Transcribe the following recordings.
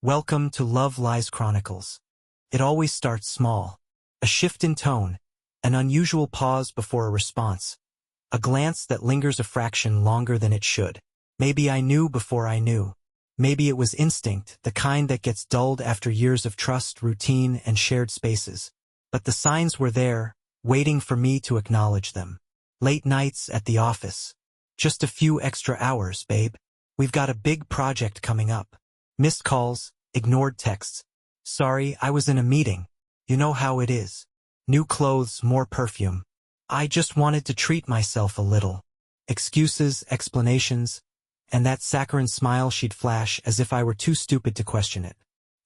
Welcome to Love Lies Chronicles. It always starts small. A shift in tone, an unusual pause before a response, a glance that lingers a fraction longer than it should. Maybe I knew before I knew. Maybe it was instinct, the kind that gets dulled after years of trust, routine, and shared spaces. But the signs were there, waiting for me to acknowledge them. Late nights at the office. Just a few extra hours, babe. We've got a big project coming up. Missed calls, ignored texts. Sorry, I was in a meeting. You know how it is. New clothes, more perfume. I just wanted to treat myself a little. Excuses, explanations, and that saccharine smile she'd flash as if I were too stupid to question it.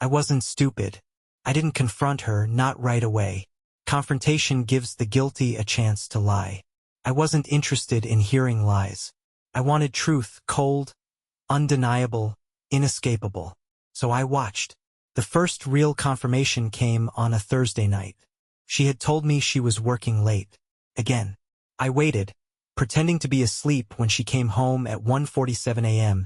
I wasn't stupid. I didn't confront her, not right away. Confrontation gives the guilty a chance to lie. I wasn't interested in hearing lies. I wanted truth, cold, undeniable, inescapable. So I watched. The first real confirmation came on a Thursday night. She had told me she was working late. Again. I waited, pretending to be asleep when she came home at 1:47 a.m.,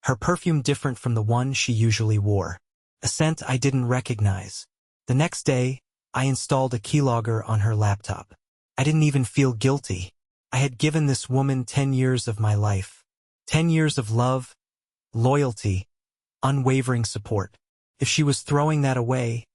her perfume different from the one she usually wore. A scent I didn't recognize. The next day, I installed a keylogger on her laptop. I didn't even feel guilty. I had given this woman 10 years of my life. 10 years of love, loyalty, unwavering support. If she was throwing that away,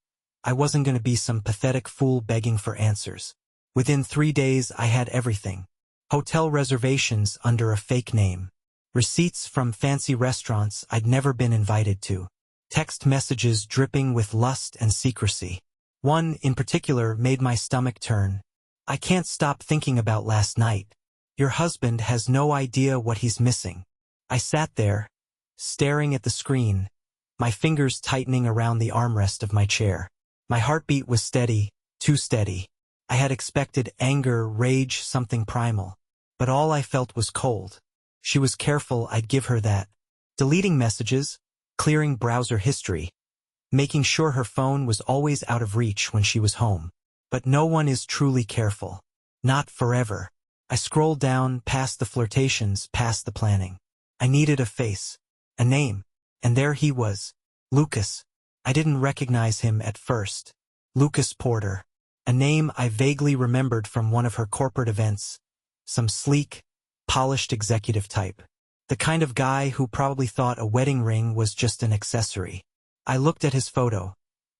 I wasn't going to be some pathetic fool begging for answers. Within 3 days, I had everything. Hotel reservations under a fake name. Receipts from fancy restaurants I'd never been invited to. Text messages dripping with lust and secrecy. One, in particular, made my stomach turn. I can't stop thinking about last night. Your husband has no idea what he's missing. I sat there, staring at the screen, my fingers tightening around the armrest of my chair. My heartbeat was steady, too steady. I had expected anger, rage, something primal. But all I felt was cold. She was careful I'd give her that. Deleting messages, clearing browser history, making sure her phone was always out of reach when she was home. But no one is truly careful. Not forever. I scrolled down, past the flirtations, past the planning. I needed a face. A name. And there he was. Lucas. I didn't recognize him at first. Lucas Porter. A name I vaguely remembered from one of her corporate events. Some sleek, polished executive type. The kind of guy who probably thought a wedding ring was just an accessory. I looked at his photo.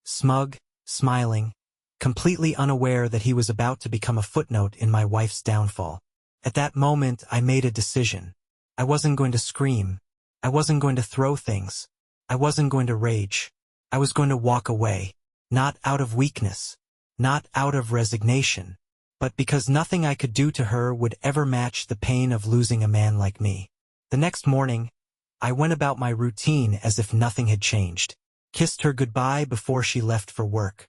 Smug, smiling, completely unaware that he was about to become a footnote in my wife's downfall. At that moment, I made a decision. I wasn't going to scream. I wasn't going to throw things. I wasn't going to rage. I was going to walk away. Not out of weakness. Not out of resignation. But because nothing I could do to her would ever match the pain of losing a man like me. The next morning, I went about my routine as if nothing had changed. Kissed her goodbye before she left for work.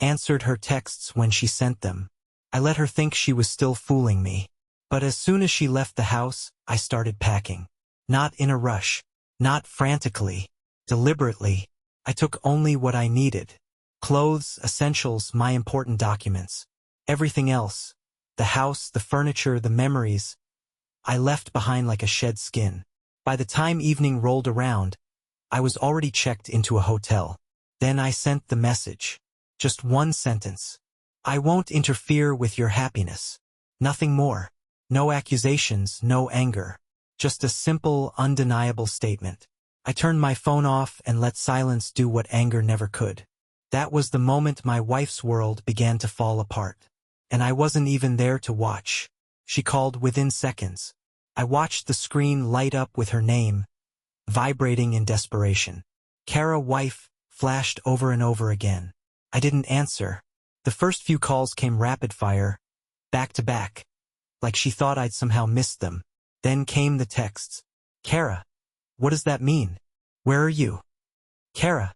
Answered her texts when she sent them. I let her think she was still fooling me. But as soon as she left the house, I started packing. Not in a rush. Not frantically. Deliberately. I took only what I needed. Clothes, essentials, my important documents. Everything else. The house, the furniture, the memories. I left behind like a shed skin. By the time evening rolled around, I was already checked into a hotel. Then I sent the message. Just one sentence. I won't interfere with your happiness. Nothing more. No accusations, no anger. Just a simple, undeniable statement. I turned my phone off and let silence do what anger never could. That was the moment my wife's world began to fall apart. And I wasn't even there to watch. She called within seconds. I watched the screen light up with her name, vibrating in desperation. Kara, wife, flashed over and over again. I didn't answer. The first few calls came rapid fire, back to back, like she thought I'd somehow missed them. Then came the texts. Kara, what does that mean? Where are you? Kara,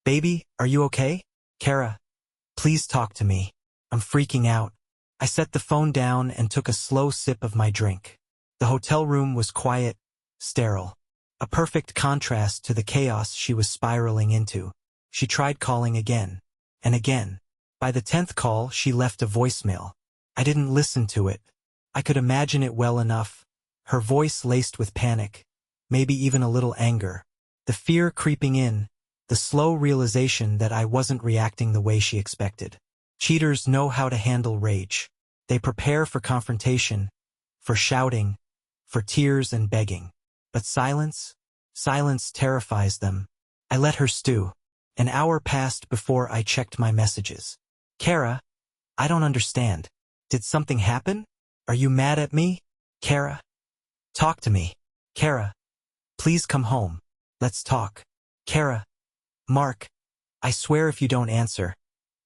baby, are you okay? Kara, please talk to me. I'm freaking out. I set the phone down and took a slow sip of my drink. The hotel room was quiet, sterile. A perfect contrast to the chaos she was spiraling into. She tried calling again. And again. By the 10th call, she left a voicemail. I didn't listen to it. I could imagine it well enough. Her voice laced with panic. Maybe even a little anger. The fear creeping in. The slow realization that I wasn't reacting the way she expected. Cheaters know how to handle rage. They prepare for confrontation, for shouting, for tears and begging. But silence? Silence terrifies them. I let her stew. An hour passed before I checked my messages. Kara, I don't understand. Did something happen? Are you mad at me? Kara? Talk to me. Kara, please come home. Let's talk. Kara. Mark, I swear if you don't answer,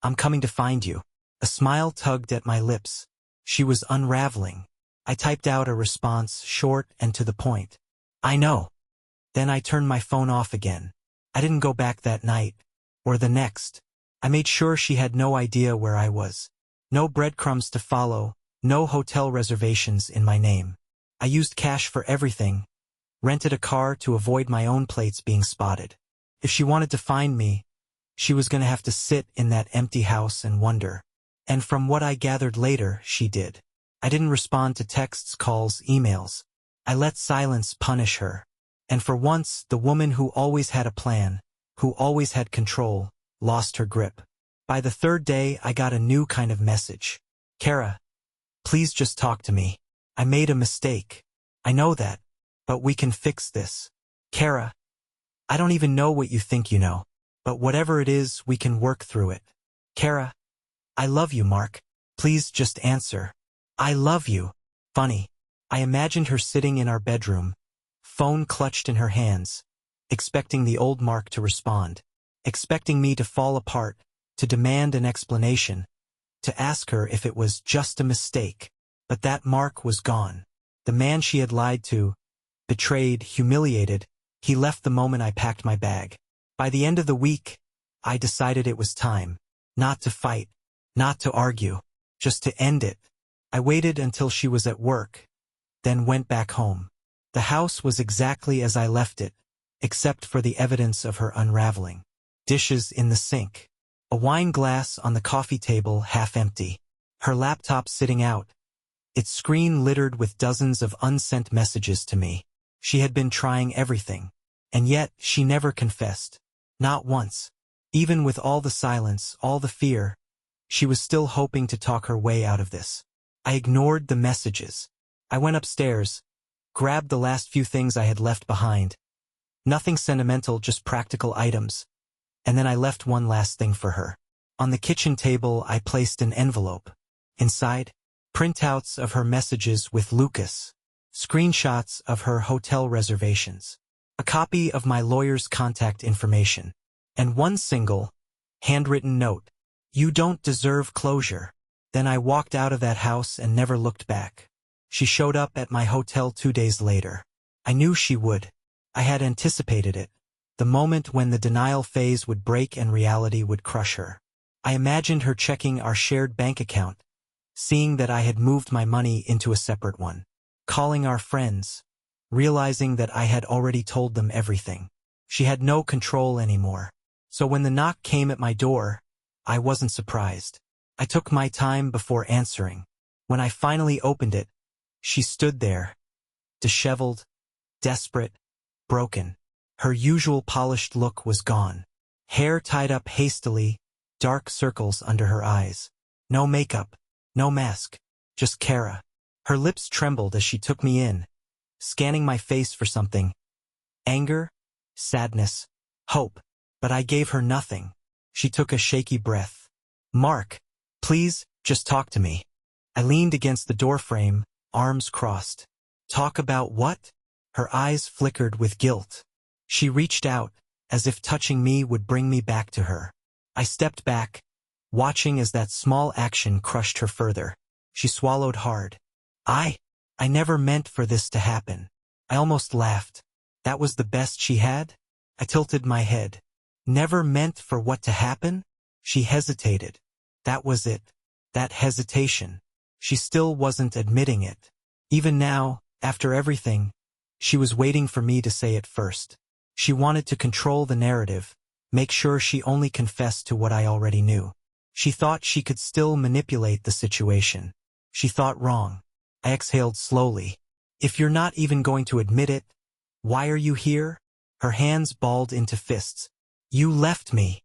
I'm coming to find you. A smile tugged at my lips. She was unraveling. I typed out a response, short and to the point. I know. Then I turned my phone off again. I didn't go back that night, or the next. I made sure she had no idea where I was. No breadcrumbs to follow, no hotel reservations in my name. I used cash for everything, rented a car to avoid my own plates being spotted. If she wanted to find me, she was going to have to sit in that empty house and wonder. And from what I gathered later, she did. I didn't respond to texts, calls, emails. I let silence punish her. And for once, the woman who always had a plan, who always had control, lost her grip. By the third day, I got a new kind of message. Kara, please just talk to me. I made a mistake. I know that, but we can fix this. Kara, I don't even know what you think you know, but whatever it is, we can work through it. Kara, I love you, Mark. Please just answer. I love you. Funny. I imagined her sitting in our bedroom, phone clutched in her hands, expecting the old Mark to respond, expecting me to fall apart, to demand an explanation, to ask her if it was just a mistake. But that Mark was gone. The man she had lied to, betrayed, humiliated, he left the moment I packed my bag. By the end of the week, I decided it was time. Not to fight, not to argue, just to end it. I waited until she was at work, then went back home. The house was exactly as I left it, except for the evidence of her unraveling. Dishes in the sink. A wine glass on the coffee table half empty. Her laptop sitting out. Its screen littered with dozens of unsent messages to me. She had been trying everything. And yet, she never confessed. Not once. Even with all the silence, all the fear, she was still hoping to talk her way out of this. I ignored the messages. I went upstairs, grabbed the last few things I had left behind. Nothing sentimental, just practical items. And then I left one last thing for her. On the kitchen table, I placed an envelope. Inside, printouts of her messages with Lucas, screenshots of her hotel reservations, a copy of my lawyer's contact information, and one single, handwritten note. You don't deserve closure. Then I walked out of that house and never looked back. She showed up at my hotel 2 days later. I knew she would. I had anticipated it. The moment when the denial phase would break and reality would crush her. I imagined her checking our shared bank account, seeing that I had moved my money into a separate one, calling our friends, realizing that I had already told them everything. She had no control anymore. So when the knock came at my door, I wasn't surprised. I took my time before answering. When I finally opened it, she stood there, disheveled, desperate, broken. Her usual polished look was gone. Hair tied up hastily, dark circles under her eyes. No makeup, no mask, just Kara. Her lips trembled as she took me in, scanning my face for something. Anger, sadness, hope. But I gave her nothing. She took a shaky breath. Mark, please, just talk to me. I leaned against the doorframe, arms crossed. Talk about what? Her eyes flickered with guilt. She reached out, as if touching me would bring me back to her. I stepped back, watching as that small action crushed her further. She swallowed hard. I never meant for this to happen. I almost laughed. That was the best she had? I tilted my head. Never meant for what to happen? She hesitated. That was it. That hesitation. She still wasn't admitting it. Even now, after everything, she was waiting for me to say it first. She wanted to control the narrative, make sure she only confessed to what I already knew. She thought she could still manipulate the situation. She thought wrong. I exhaled slowly. If you're not even going to admit it, why are you here? Her hands balled into fists. You left me.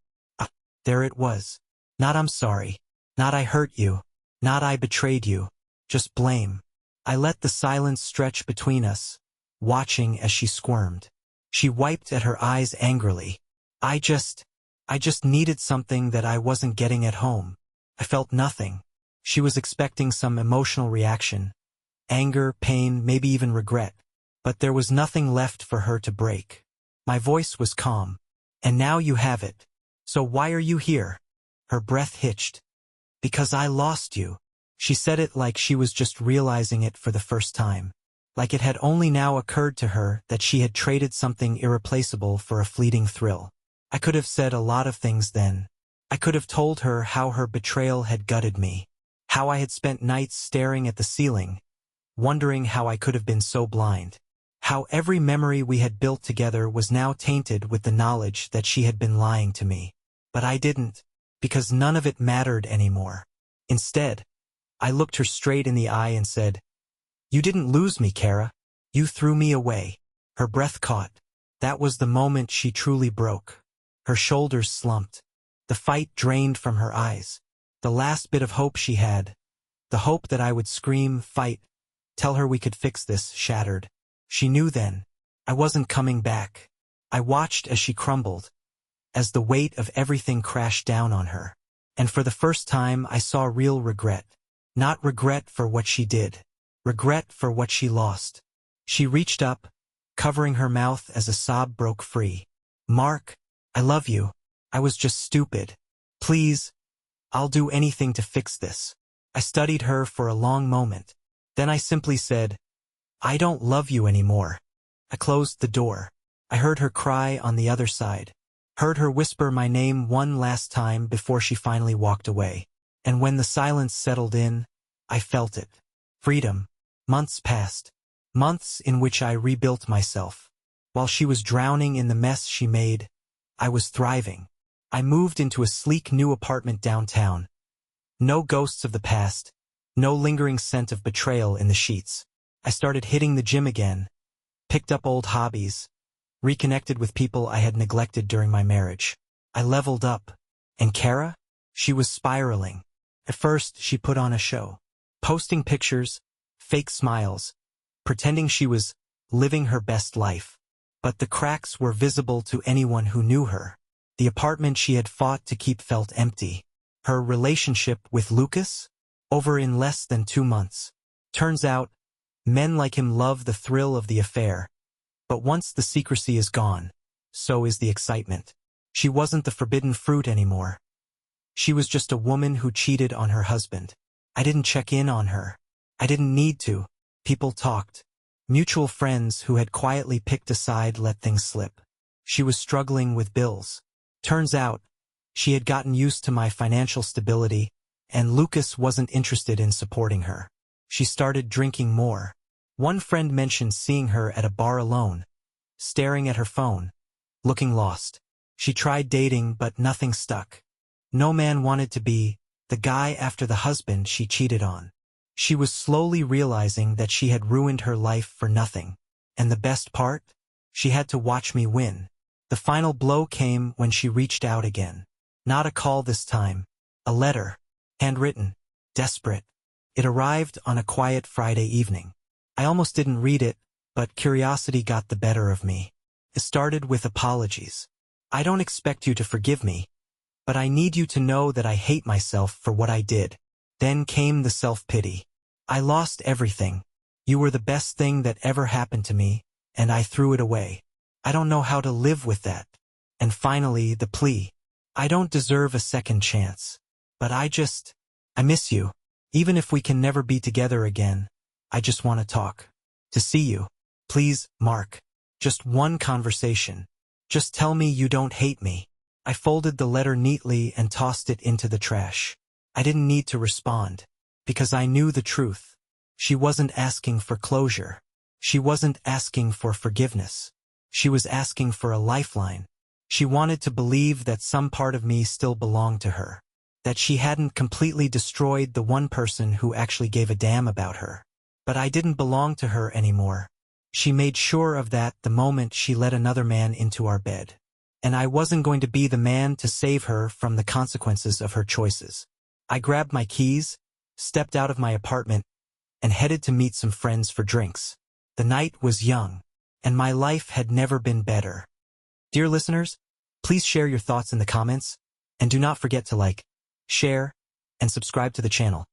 There it was. Not I'm sorry. Not I hurt you. Not I betrayed you. Just blame. I let the silence stretch between us, watching as she squirmed. She wiped at her eyes angrily. I just needed something that I wasn't getting at home. I felt nothing. She was expecting some emotional reaction. Anger, pain, maybe even regret. But there was nothing left for her to break. My voice was calm. And now you have it. So why are you here? Her breath hitched. Because I lost you. She said it like she was just realizing it for the first time. Like it had only now occurred to her that she had traded something irreplaceable for a fleeting thrill. I could have said a lot of things then. I could have told her how her betrayal had gutted me. How I had spent nights staring at the ceiling, wondering how I could have been so blind. How every memory we had built together was now tainted with the knowledge that she had been lying to me. But I didn't, because none of it mattered anymore. Instead, I looked her straight in the eye and said, "You didn't lose me, Kara. You threw me away." Her breath caught. That was the moment she truly broke. Her shoulders slumped. The fight drained from her eyes. The last bit of hope she had, the hope that I would scream, fight, tell her we could fix this, shattered. She knew then. I wasn't coming back. I watched as she crumbled, as the weight of everything crashed down on her. And for the first time I saw real regret. Not regret for what she did. Regret for what she lost. She reached up, covering her mouth as a sob broke free. "Mark, I love you. I was just stupid. Please, I'll do anything to fix this." I studied her for a long moment. Then I simply said, "I don't love you anymore." I closed the door. I heard her cry on the other side. Heard her whisper my name one last time before she finally walked away. And when the silence settled in, I felt it. Freedom. Months passed. Months in which I rebuilt myself. While she was drowning in the mess she made, I was thriving. I moved into a sleek new apartment downtown. No ghosts of the past. No lingering scent of betrayal in the sheets. I started hitting the gym again. Picked up old hobbies. Reconnected with people I had neglected during my marriage. I leveled up. And Kara? She was spiraling. At first, she put on a show. Posting pictures, fake smiles, pretending she was living her best life. But the cracks were visible to anyone who knew her. The apartment she had fought to keep felt empty. Her relationship with Lucas? Over in less than 2 months. Turns out, men like him love the thrill of the affair. But once the secrecy is gone, so is the excitement. She wasn't the forbidden fruit anymore. She was just a woman who cheated on her husband. I didn't check in on her. I didn't need to. People talked. Mutual friends who had quietly picked a side let things slip. She was struggling with bills. Turns out, she had gotten used to my financial stability, and Lucas wasn't interested in supporting her. She started drinking more. One friend mentioned seeing her at a bar alone, staring at her phone, looking lost. She tried dating, but nothing stuck. No man wanted to be the guy after the husband she cheated on. She was slowly realizing that she had ruined her life for nothing. And the best part? She had to watch me win. The final blow came when she reached out again. Not a call this time. A letter. Handwritten. Desperate. It arrived on a quiet Friday evening. I almost didn't read it, but curiosity got the better of me. It started with apologies. "I don't expect you to forgive me, but I need you to know that I hate myself for what I did." Then came the self-pity. "I lost everything. You were the best thing that ever happened to me, and I threw it away. I don't know how to live with that." And finally, the plea. "I don't deserve a second chance. But I miss you. Even if we can never be together again, I just want to talk. To see you. Please, Mark. Just one conversation. Just tell me you don't hate me." I folded the letter neatly and tossed it into the trash. I didn't need to respond, because I knew the truth. She wasn't asking for closure. She wasn't asking for forgiveness. She was asking for a lifeline. She wanted to believe that some part of me still belonged to her. That she hadn't completely destroyed the one person who actually gave a damn about her. But I didn't belong to her anymore. She made sure of that the moment she let another man into our bed. and I wasn't going to be the man to save her from the consequences of her choices. I grabbed my keys, stepped out of my apartment, and headed to meet some friends for drinks. The night was young, and my life had never been better. Dear listeners, please share your thoughts in the comments, and do not forget to like, share, and subscribe to the channel.